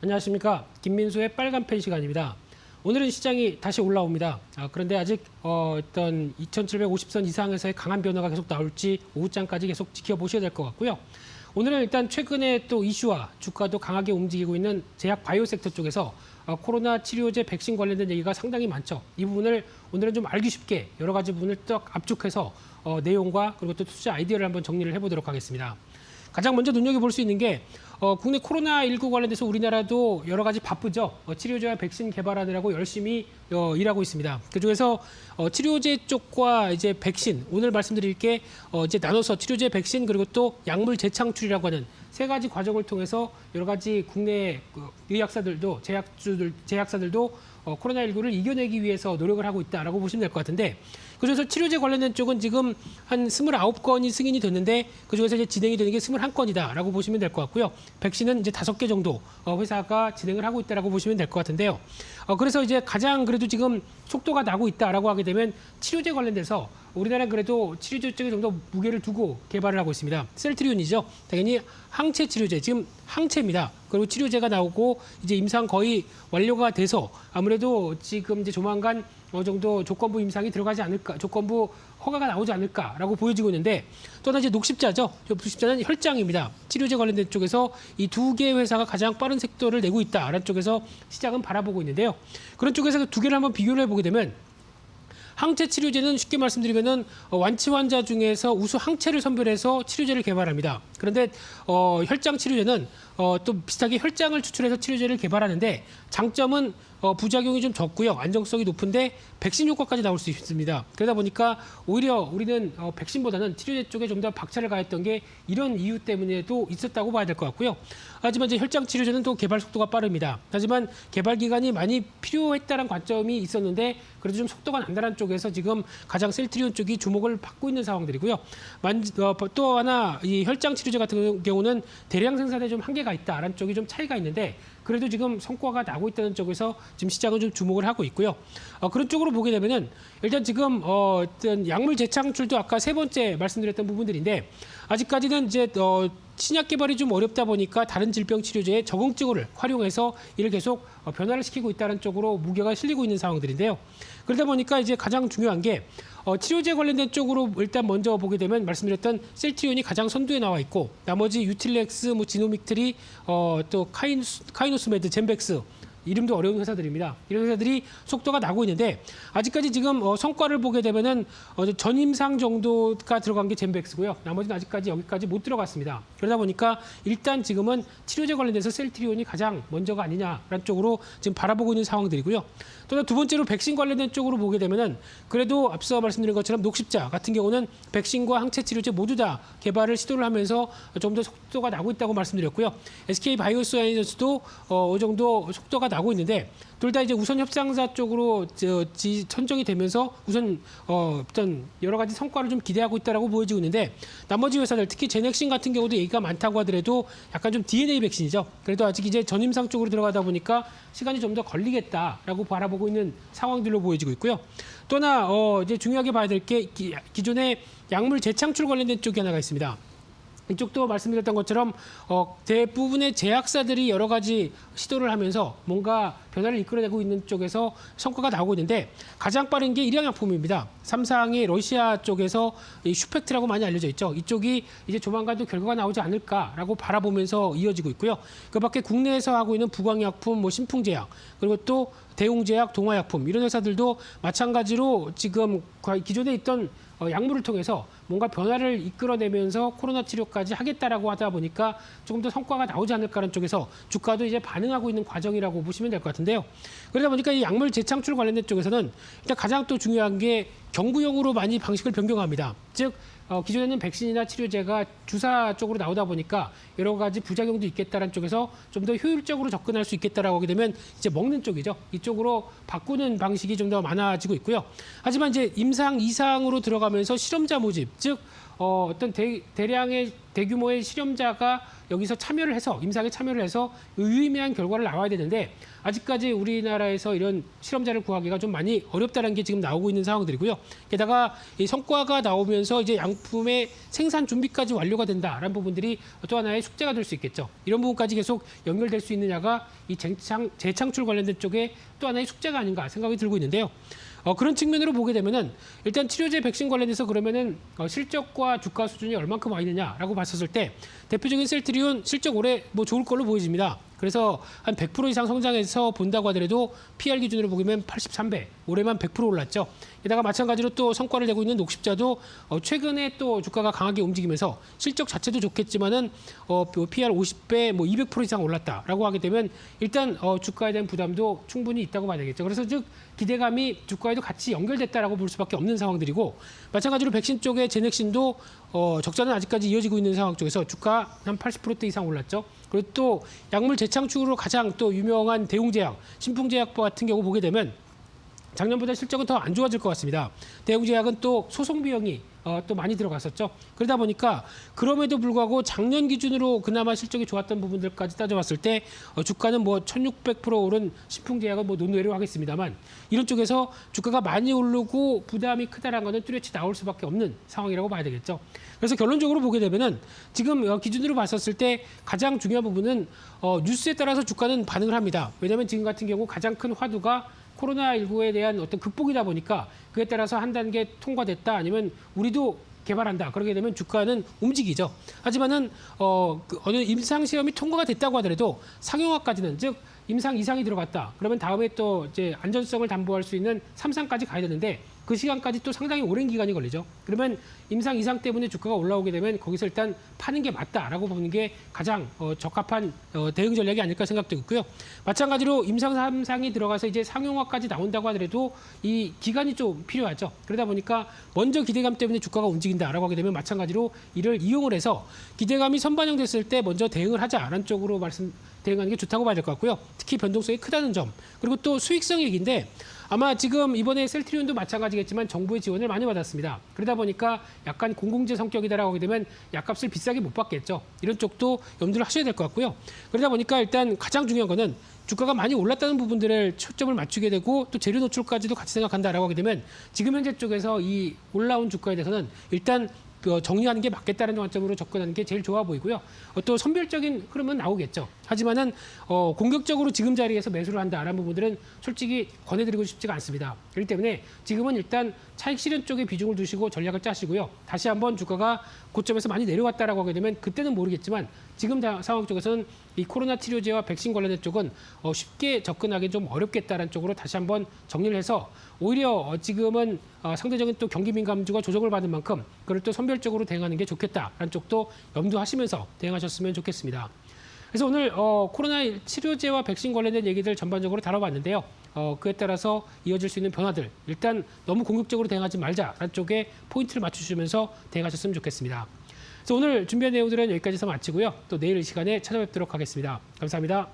안녕하십니까. 김민수의 빨간펜 시간입니다. 오늘은 시장이 다시 올라옵니다. 그런데 아직 어떤 2750선 이상에서의 강한 변화가 계속 나올지 오후장까지 계속 지켜보셔야 될 것 같고요. 오늘은 일단 최근에 또 이슈와 주가도 강하게 움직이고 있는 제약 바이오 섹터 쪽에서 코로나 치료제 백신 관련된 얘기가 상당히 많죠. 이 부분을 오늘은 좀 알기 쉽게 여러 가지 부분을 딱 압축해서 내용과 그리고 또 투자 아이디어를 한번 정리를 해보도록 하겠습니다. 가장 먼저 눈여겨볼 수 있는 게 국내 코로나19 관련돼서 우리나라도 여러 가지 바쁘죠. 치료제와 백신 개발하느라고 열심히 일하고 있습니다. 그중에서 치료제 쪽과 이제 백신, 오늘 말씀드릴 게 이제 나눠서 치료제, 백신 그리고 또 약물 재창출이라고 하는 세 가지 과정을 통해서 여러 가지 국내 의학사들도 제약사들도 코로나19를 이겨내기 위해서 노력을 하고 있다라고 보시면 될 것 같은데 그중에서 치료제 관련된 쪽은 지금 한 29건이 승인이 됐는데 그중에서 이제 진행이 되는 게 21건이다라고 보시면 될 것 같고요. 백신은 이제 5개 정도 회사가 진행을 하고 있다라고 보시면 될 것 같은데요. 그래서 이제 가장 그래도 지금 속도가 나고 있다라고 하게 되면 치료제 관련돼서 우리나라는 그래도 치료제 쪽에 좀 더 무게를 두고 개발을 하고 있습니다. 셀트리온이죠. 당연히 항체 치료제, 지금 항체입니다. 그리고 치료제가 나오고 이제 임상 거의 완료가 돼서 아무래도 지금 이제 조만간 어느 정도 조건부 임상이 들어가지 않을까, 조건부 허가가 나오지 않을까라고 보여지고 있는데 또 하나 이제 녹십자죠. 녹십자는 혈장입니다. 치료제 관련된 쪽에서 이 두 개의 회사가 가장 빠른 속도를 내고 있다라는 쪽에서 시장은 바라보고 있는데요. 그런 쪽에서 그 두 개를 한번 비교를 해보게 되면 항체 치료제는 쉽게 말씀드리면은 완치 환자 중에서 우수 항체를 선별해서 치료제를 개발합니다. 그런데 혈장 치료제는 또 비슷하게 혈장을 추출해서 치료제를 개발하는데 장점은 부작용이 좀 적고요. 안정성이 높은데 백신 효과까지 나올 수 있습니다. 그러다 보니까 오히려 우리는 백신보다는 치료제 쪽에 좀 더 박차를 가했던 게 이런 이유 때문에도 있었다고 봐야 될 것 같고요. 하지만 이제 혈장 치료제는 또 개발 속도가 빠릅니다. 하지만 개발 기간이 많이 필요했다는 관점이 있었는데 그래도 좀 속도가 난다는 쪽에서 지금 가장 셀트리온 쪽이 주목을 받고 있는 상황들이고요. 또 하나 이 혈장 치료제 같은 경우는 대량 생산에 좀 한계가 있다라는 쪽이 좀 차이가 있는데 그래도 지금 성과가 나고 있다는 쪽에서 지금 시장은 좀 주목을 하고 있고요. 그런 쪽으로 보게 되면은 일단 지금 어떤 약물 재창출도 아까 세 번째 말씀드렸던 부분들인데 아직까지는 이제 신약 개발이 좀 어렵다 보니까 다른 질병 치료제의 적응증을 활용해서 이를 계속 변화를 시키고 있다는 쪽으로 무게가 실리고 있는 상황들인데요. 그러다 보니까 이제 가장 중요한 게 치료제 관련된 쪽으로 일단 먼저 보게 되면 말씀드렸던 셀트리온이 가장 선두에 나와 있고 나머지 유틸렉스, 지노믹트리, 또 카이노스메드, 젠백스 이름도 어려운 회사들입니다. 이런 회사들이 속도가 나고 있는데 아직까지 지금 성과를 보게 되면은 전임상 정도가 들어간 게 젠백스고요. 나머지는 아직까지 여기까지 못 들어갔습니다. 그러다 보니까 일단 지금은 치료제 관련돼서 셀트리온이 가장 먼저가 아니냐라는 쪽으로 지금 바라보고 있는 상황들이고요. 또 두 번째로 백신 관련된 쪽으로 보게 되면은 그래도 앞서 말씀드린 것처럼 녹십자 같은 경우는 백신과 항체 치료제 모두 다 개발을 시도를 하면서 좀 더 속도가 나고 있다고 말씀드렸고요. SK 바이오사이언스도 어느 정도 속도가 나고 있는데 둘 다 이제 우선 협상사 쪽으로 선정이 되면서 우선 어떤 여러 가지 성과를 좀 기대하고 있다라고 보여지고 있는데 나머지 회사들 특히 제넥신 같은 경우도 얘기가 많다고 하더라도 약간 좀 DNA 백신이죠. 그래도 아직 이제 전임상 쪽으로 들어가다 보니까 시간이 좀 더 걸리겠다라고 바라보고 있는 상황들로 보여지고 있고요. 또 하나 이제 중요하게 봐야 될 게 기존의 약물 재창출 관련된 쪽이 하나가 있습니다. 이쪽도 말씀드렸던 것처럼 대부분의 제약사들이 여러 가지 시도를 하면서 뭔가 변화를 이끌어내고 있는 쪽에서 성과가 나오고 있는데 가장 빠른 게 일양약품입니다. 삼상의 러시아 쪽에서 이 슈펙트라고 많이 알려져 있죠. 이쪽이 이제 조만간 또 결과가 나오지 않을까라고 바라보면서 이어지고 있고요. 그밖에 국내에서 하고 있는 부광약품, 신풍제약 그리고 또 대웅제약, 동화약품 이런 회사들도 마찬가지로 지금 기존에 있던 약물을 통해서 뭔가 변화를 이끌어내면서 코로나 치료까지 하겠다라고 하다 보니까 조금 더 성과가 나오지 않을까라는 쪽에서 주가도 이제 반응하고 있는 과정이라고 보시면 될 것 같은데요. 그러다 보니까 이 약물 재창출 관련된 쪽에서는 일단 가장 또 중요한 게 경구용으로 많이 방식을 변경합니다. 즉 기존에는 백신이나 치료제가 주사 쪽으로 나오다 보니까 여러 가지 부작용도 있겠다는 쪽에서 좀 더 효율적으로 접근할 수 있겠다라고 하게 되면 이제 먹는 쪽이죠. 이쪽으로 바꾸는 방식이 좀 더 많아지고 있고요. 하지만 이제 임상 이상으로 들어가면서 실험자 모집, 즉 어떤 대량의 대규모의 실험자가 여기서 참여를 해서 임상에 참여를 해서 유의미한 결과를 나와야 되는데 아직까지 우리나라에서 이런 실험자를 구하기가 좀 많이 어렵다는 게 지금 나오고 있는 상황들이고요. 게다가 이 성과가 나오면서 이제 양품의 생산 준비까지 완료가 된다라는 부분들이 또 하나의 숙제가 될 수 있겠죠. 이런 부분까지 계속 연결될 수 있느냐가 이 재창출 관련된 쪽에 또 하나의 숙제가 아닌가 생각이 들고 있는데요. 그런 측면으로 보게 되면은 일단 치료제 백신 관련해서 그러면은 실적과 주가 수준이 얼만큼 와 있느냐라고 봤었을 때 대표적인 셀트리온 실적 올해 뭐 좋을 걸로 보여집니다. 그래서 한 100% 이상 성장해서 본다고 하더라도 PR 기준으로 보면 83배, 올해만 100% 올랐죠. 게다가 마찬가지로 또 성과를 내고 있는 녹십자도 최근에 또 주가가 강하게 움직이면서 실적 자체도 좋겠지만은 PR 50배, 뭐 200% 이상 올랐다라고 하게 되면 일단 주가에 대한 부담도 충분히 있다고 봐야 되겠죠. 그래서 즉 기대감이 주가에도 같이 연결됐다라고 볼 수밖에 없는 상황들이고 마찬가지로 백신 쪽의 제넥신도 적자는 아직까지 이어지고 있는 상황 쪽에서 주가 한 80%대 이상 올랐죠. 그리고 또 약물 재창출으로 가장 또 유명한 대웅제약, 신풍제약과 같은 경우 보게 되면 작년보다 실적은 더 안 좋아질 것 같습니다. 대웅제약은 또 소송 비용이 또 많이 들어갔었죠. 그러다 보니까 그럼에도 불구하고 작년 기준으로 그나마 실적이 좋았던 부분들까지 따져봤을 때 주가는 뭐 1600% 오른 신풍제약은 뭐 논외로 하겠습니다만 이런 쪽에서 주가가 많이 오르고 부담이 크다라는 것은 뚜렷이 나올 수밖에 없는 상황이라고 봐야 되겠죠. 그래서 결론적으로 보게 되면은 지금 기준으로 봤었을 때 가장 중요한 부분은 뉴스에 따라서 주가는 반응을 합니다. 왜냐하면 지금 같은 경우 가장 큰 화두가 코로나19에 대한 어떤 극복이다 보니까 그에 따라서 한 단계 통과됐다 아니면 우리도 개발한다. 그러게 되면 주가는 움직이죠. 하지만은 어느 임상 시험이 통과가 됐다고 하더라도 상용화까지는 즉 임상 이상이 들어갔다. 그러면 다음에 또 이제 안전성을 담보할 수 있는 3상까지 가야 되는데 그 시간까지 또 상당히 오랜 기간이 걸리죠. 그러면 임상 이상 때문에 주가가 올라오게 되면 거기서 일단 파는 게 맞다라고 보는 게 가장 적합한 대응 전략이 아닐까 생각도 있고요. 마찬가지로 임상 3상이 들어가서 이제 상용화까지 나온다고 하더라도 이 기간이 좀 필요하죠. 그러다 보니까 먼저 기대감 때문에 주가가 움직인다라고 하게 되면 마찬가지로 이를 이용을 해서 기대감이 선반영됐을 때 먼저 대응을 하자라는 쪽으로 대응하는 게 좋다고 봐야 될 것 같고요. 특히 변동성이 크다는 점. 그리고 또 수익성 얘기인데 아마 지금 이번에 셀트리온도 마찬가지겠지만 정부의 지원을 많이 받았습니다. 그러다 보니까 약간 공공재 성격이다라고 하게 되면 약값을 비싸게 못 받겠죠. 이런 쪽도 염두를 하셔야 될 것 같고요. 그러다 보니까 일단 가장 중요한 거는 주가가 많이 올랐다는 부분들을 초점을 맞추게 되고 또 재료 노출까지도 같이 생각한다라고 하게 되면 지금 현재 쪽에서 이 올라온 주가에 대해서는 일단 정리하는 게 맞겠다는 관점으로 접근하는 게 제일 좋아 보이고요. 또 선별적인 흐름은 나오겠죠. 하지만은 공격적으로 지금 자리에서 매수를 한다라는 부분들은 솔직히 권해드리고 싶지가 않습니다. 그렇기 때문에 지금은 일단 차익 실현 쪽에 비중을 두시고 전략을 짜시고요. 다시 한번 주가가 고점에서 많이 내려왔다라고 하게 되면 그때는 모르겠지만 지금 상황 쪽에서는 이 코로나 치료제와 백신 관련된 쪽은 쉽게 접근하기 좀 어렵겠다라는 쪽으로 다시 한번 정리를 해서 오히려 지금은 상대적인 또 경기 민감주가 조정을 받은 만큼 그걸 또 선별적으로 대응하는 게 좋겠다라는 쪽도 염두하시면서 대응하셨으면 좋겠습니다. 그래서 오늘 코로나 치료제와 백신 관련된 얘기들 전반적으로 다뤄봤는데요. 그에 따라서 이어질 수 있는 변화들 일단 너무 공격적으로 대응하지 말자라는 쪽에 포인트를 맞추시면서 대응하셨으면 좋겠습니다. 그래서 오늘 준비한 내용들은 여기까지서 마치고요. 또 내일 이 시간에 찾아뵙도록 하겠습니다. 감사합니다.